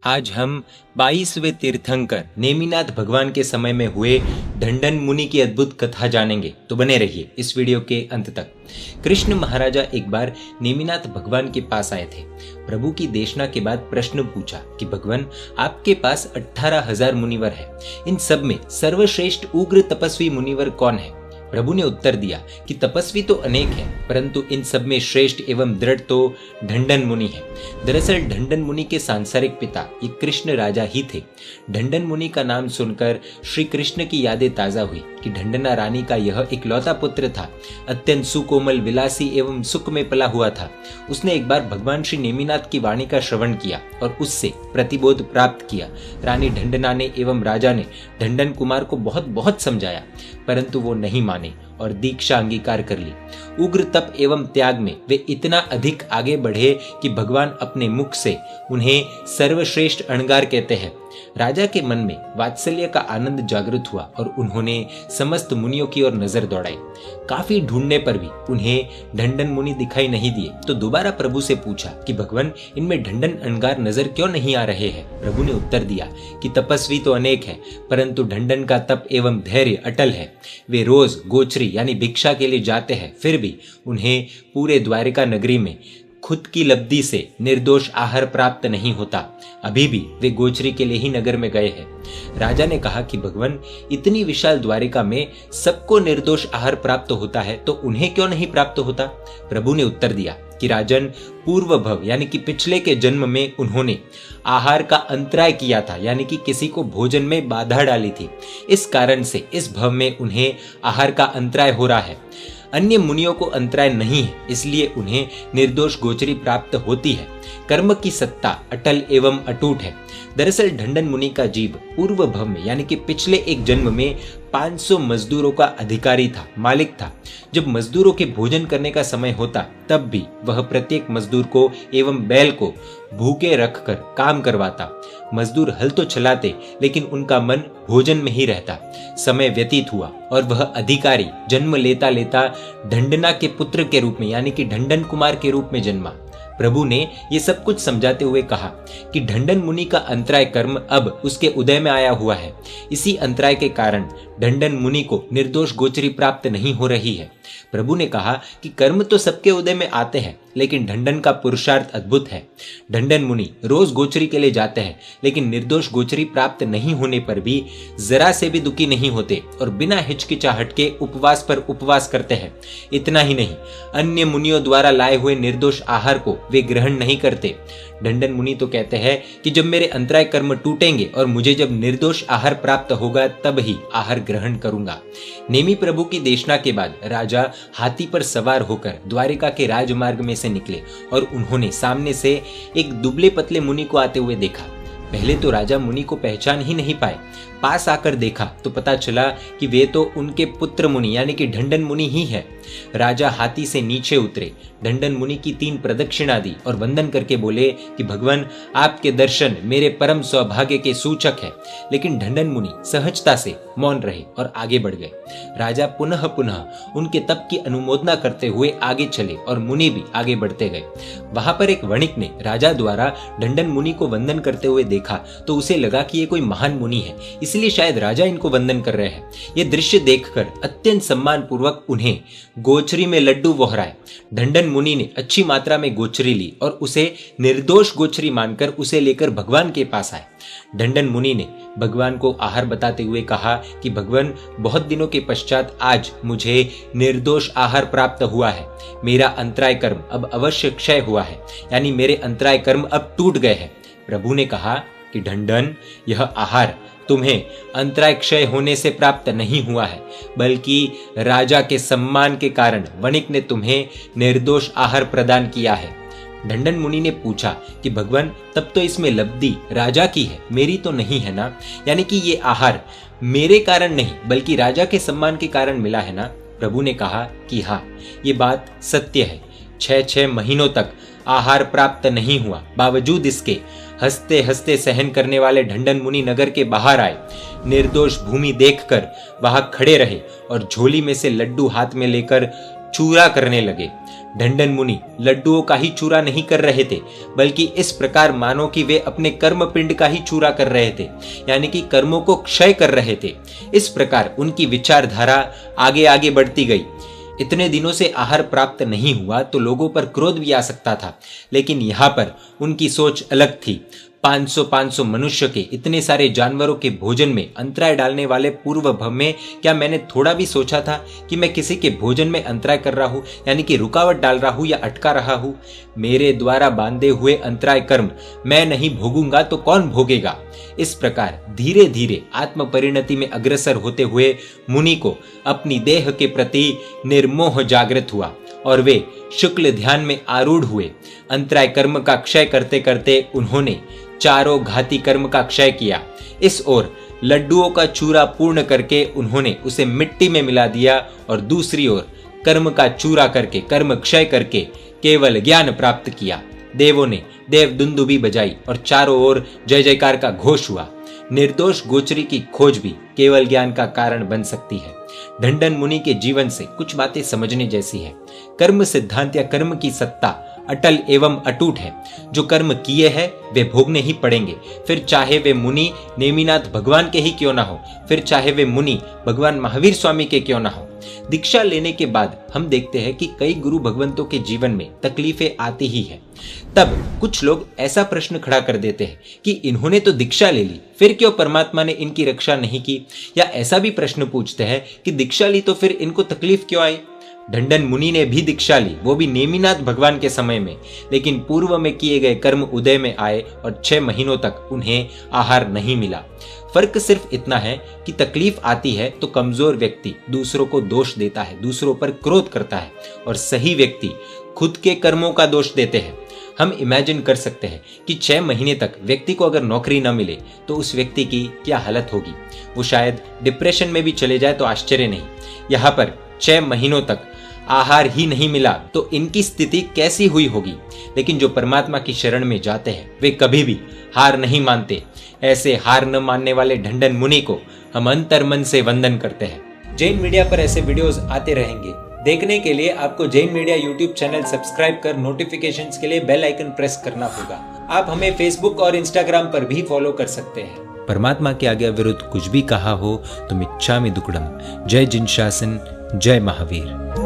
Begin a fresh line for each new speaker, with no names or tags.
आज हम 22वें तीर्थंकर नेमिनाथ भगवान के समय में हुए ढंढन मुनि की अद्भुत कथा जानेंगे, तो बने रहिए इस वीडियो के अंत तक। कृष्ण महाराजा एक बार नेमिनाथ भगवान के पास आए थे। प्रभु की देशना के बाद प्रश्न पूछा कि भगवान, आपके पास 18,000 मुनिवर है, इन सब में सर्वश्रेष्ठ उग्र तपस्वी मुनिवर कौन है? प्रभु ने उत्तर दिया कि तपस्वी तो अनेक हैं, परंतु इन सब में श्रेष्ठ एवं दृढ़ तो ढंढन मुनि है। दरअसल ढंढन मुनि के सांसारिक पिता ये कृष्ण राजा ही थे। ढंढन मुनि का नाम सुनकर श्री कृष्ण की यादें ताजा हुई कि ढंढना रानी का यह इकलौता पुत्र था। अत्यंत सुकोमल, विलासी एवं सुख में पला हुआ था। उसने एक बार भगवान श्री नेमिनाथ की वाणी का श्रवण किया और उससे प्रतिबोध प्राप्त किया। रानी ढंढना ने एवं राजा ने ढंढन कुमार को बहुत बहुत समझाया, परंतु वो नहीं माने और दीक्षा अंगीकार कर ली। उग्र तप एवं त्याग में वे इतना अधिक आगे बढ़े कि भगवान अपने मुख से उन्हें सर्वश्रेष्ठ अणगार कहते हैं। राजा के मन में वात्सल्य का आनंद जागृत हुआ और उन्होंने समस्त मुनियों की ओर नजर दौड़ाई। काफी ढूंढने पर भी उन्हें ढंढन मुनि दिखाई नहीं दिए, तो दोबारा प्रभु से पूछा कि भगवान, इनमें ढंढन अणगार नजर क्यों नहीं आ रहे हैं? प्रभु ने उत्तर दिया कि तपस्वी तो अनेक हैं, परंतु ढंढन का तप एवं धैर्य अटल है। वे रोज गोचरी यानी भिक्षा के लिए जाते हैं, फिर भी उन्हें पूरे द्वारिका नगरी में खुद की लब्धि से निर्दोष आहार प्राप्त नहीं होता। अभी भी वे गोचरी के लिए ही नगर में गए हैं। राजा ने कहा कि भगवान, इतनी विशाल द्वारिका में सबको निर्दोष आहार प्राप्त होता है, तो उन्हें क्यों नहीं प्राप्त होता? प्रभु ने उत्तर दिया कि राजन, पूर्व भव यानी कि पिछले के जन्म में उन्होंने आहार का अंतराय किया था, यानी कि किसी को भोजन में बाधा डाली थी। इस कारण से इस भव में उन्हें आहार का अंतराय हो रहा है। अन्य मुनियों को अंतराय नहीं है, इसलिए उन्हें निर्दोष गोचरी प्राप्त होती है। कर्म की सत्ता अटल एवं अटूट है। दरअसल ढंढन मुनि का जीव पूर्व भव में यानी कि पिछले एक जन्म में 500 मजदूरों का अधिकारी था, मालिक था। जब मजदूरों के भोजन करने का समय होता, तब भी वह प्रत्येक मजदूर को एवं बैल को भूखे रखकर काम करवाता। मजदूर हल तो चलाते, लेकिन उनका मन भोजन में ही रहता। समय व्यतीत हुआ और वह अधिकारी जन्म लेता लेता ढंढना के पुत्र के रूप में यानी कि ढंढन कुमार के रूप में जन्मा। प्रभु ने ये सब कुछ समझाते हुए कहा कि ढंढन मुनि का अंतराय कर्म अब उसके उदय में आया हुआ है। इसी अंतराय के कारण ढंढन मुनि को निर्दोष गोचरी प्राप्त नहीं हो रही है। प्रभु ने कहा कि कर्म तो सबके उदय में आते हैं, लेकिन ढंढन का पुरुषार्थ अद्भुत है। ढंढन मुनि रोज गोचरी के लिए जाते हैं, लेकिन निर्दोष गोचरी प्राप्त नहीं होने पर भी जरा से भी दुखी नहीं होते और बिना हिचकिचाहट के उपवास पर उपवास करते हैं। इतना ही नहीं, अन्य मुनियों द्वारा लाए हुए निर्दोष आहार को वे ग्रहण नहीं करते। ढंढन मुनि तो कहते हैं कि जब मेरे अंतराय कर्म टूटेंगे और मुझे जब निर्दोष आहार प्राप्त होगा, तब ही आहार ग्रहण करूंगा। नेमि प्रभु की देशना के बाद राजा हाथी पर सवार होकर द्वारिका के राजमार्ग में से निकले और उन्होंने सामने से एक दुबले पतले मुनि को आते हुए देखा। पहले तो राजा मुनि को पहचान ही नहीं पाए। पास आकर देखा तो पता चला कि वे तो उनके पुत्र मुनि यानी कि ढंढन मुनि ही है। राजा हाथी से नीचे उतरे, ढंढन मुनि की 3 प्रदक्षिणा दी और वंदन करके बोले कि भगवान, आपके दर्शन मेरे परम सौभाग्य के सूचक है। लेकिन ढंढन मुनि सहजता से मौन रहे और आगे बढ़ गए। राजा पुनः पुनः उनके तप की अनुमोदना करते हुए आगे चले और मुनि भी आगे बढ़ते गए। वहां पर एक वणिक ने राजा द्वारा ढंढन मुनि को वंदन करते हुए देखा, तो उसे लगा कि ये कोई महान मुनि है, इसलिए शायद राजा इनको वंदन कर रहे हैं। ये दृश्य देखकर अत्यंत सम्मान पूर्वक उन्हें गोचरी में लड्डू वहराए। ढंढन मुनि ने अच्छी मात्रा में गोचरी ली और उसे निर्दोष गोचरी मानकर उसे लेकर भगवान के पास आए। ढंढन मुनि ने भगवान को आहार बताते हुए कहा कि भगवान, बहुत दिनों के पश्चात आज मुझे निर्दोष आहार प्राप्त हुआ है। मेरा अंतराय कर्म अब अवश्य क्षय हुआ है, यानी मेरे अंतराय कर्म अब टूट गए हैं। प्रभु ने कहा कि ढंढन, यह आहार तुम्हें अंतराय क्षय होने से प्राप्त नहीं हुआ है, बल्कि राजा के सम्मान के कारण वणिक ने तुम्हें निर्दोष आहार प्रदान किया है। ढंढन मुनि ने पूछा कि भगवान, तब तो इसमें लब्धि राजा की है, मेरी तो नहीं है ना? यानी कि ये आहार मेरे कारण नहीं बल्कि राजा के सम्मान के कारण मिला है ना? प्रभु ने कहा कि हाँ, ये बात सत्य है। 6 महीनों तक आहार प्राप्त नहीं हुआ, बावजूद इसके हंसते हंसते सहन करने वाले ढंढन मुनि नगर के बाहर आए। निर्दोष भूमि देखकर वहां खड़े रहे और झोली में से लड्डू हाथ में लेकर चूरा करने लगे। ढंडन मुनि लड्डुओं का ही चूरा नहीं कर रहे थे, बल्कि इस प्रकार मानो कि वे अपने कर्म पिंड का ही चूरा कर रहे थे, यानी कि कर्मों को क्षय कर रहे थे। इस प्रकार उनकी विचारधारा आगे आगे बढ़ती गई। इतने दिनों से आहार प्राप्त नहीं हुआ तो लोगों पर क्रोध भी आ सकता था, लेकिन यहाँ पर उनकी सोच अलग थी। 500 मनुष्य के इतने सारे जानवरों के भोजन में अंतराय डालने वाले पूर्व भव में क्या मैंने थोड़ा भी सोचा था कि मैं किसी के भोजन में अंतराय कर रहा हूँ, यानी कि रुकावट डाल रहा हूँ या अटका रहा हूँ? मेरे द्वारा बांधे हुए अंतराय कर्म मैं नहीं भोगूंगा तो कौन भोगेगा? इस प्रकार धीरे धीरे आत्म परिणति में अग्रसर होते हुए मुनि को अपनी देह के प्रति निर्मोह जागृत हुआ और वे शुक्ल ध्यान में आरूढ़ हुए। अंतराय कर्म का क्षय करते करते उन्होंने चारों घाती कर्म का क्षय किया। इस ओर लड्डुओं का चूरा पूर्ण करके उन्होंने उसे मिट्टी में मिला दिया और दूसरी ओर कर्म का चूरा करके, कर्म क्षय करके केवल ज्ञान प्राप्त किया। देवों ने देव दुंदुबी बजाई और चारों ओर जय जयकार का घोष हुआ। निर्दोष गोचरी की खोज भी केवल ज्ञान का कारण बन सकती है। ढंडन मुनि के जीवन से कुछ बातें समझने जैसी है। कर्म सिद्धांत या कर्म की सत्ता अटल एवं अटूट है। जो कर्म किए हैं वे भोगने ही पड़ेंगे, फिर चाहे वे मुनि नेमिनाथ भगवान के ही क्यों ना हो, फिर चाहे वे मुनि भगवान महावीर स्वामी के क्यों ना हो। दीक्षा लेने के बाद हम देखते हैं कि कई गुरु भगवंतों के जीवन में तकलीफें आती ही है। तब कुछ लोग ऐसा प्रश्न खड़ा कर देते हैं कि इन्होंने तो दीक्षा ले ली, फिर क्यों परमात्मा ने इनकी रक्षा नहीं की? या ऐसा भी प्रश्न पूछते हैं कि दीक्षा ली तो फिर इनको तकलीफ क्यों आई? ढंडन मुनि ने भी दीक्षा ली, वो भी नेमिनाथ भगवान के समय में, लेकिन पूर्व में किए गए कर्म उदय में आए और 6 महीनों तक उन्हें आहार नहीं मिला। फर्क सिर्फ इतना है कि तकलीफ आती है तो कमजोर व्यक्ति दूसरों को दोष देता है, दूसरों पर क्रोध करता है, और सही व्यक्ति खुद के कर्मों का दोष देते हैं। हम इमेजिन कर सकते हैं कि 6 महीने तक व्यक्ति को अगर नौकरी न मिले तो उस व्यक्ति की क्या हालत होगी। वो शायद डिप्रेशन में भी चले जाए तो आश्चर्य नहीं। यहाँ पर 6 महीनों तक आहार ही नहीं मिला तो इनकी स्थिति कैसी हुई होगी। लेकिन जो परमात्मा की शरण में जाते हैं वे कभी भी हार नहीं मानते। ऐसे हार न मानने वाले ढंडन मुनि को हम अंतर मन से वंदन करते हैं। जैन मीडिया पर ऐसे वीडियोस आते रहेंगे। देखने के लिए आपको Jain media YouTube channel subscribe कर नोटिफिकेशंस के लिए बेल आइकन प्रेस करना होगा। आप हमें फेसबुक और इंस्टाग्राम पर भी फॉलो कर सकते हैं। परमात्मा के आज्ञा विरुद्ध कुछ भी कहा हो तो मिच्छामि दुक्कडम। जय जिन शासन, जय महावीर।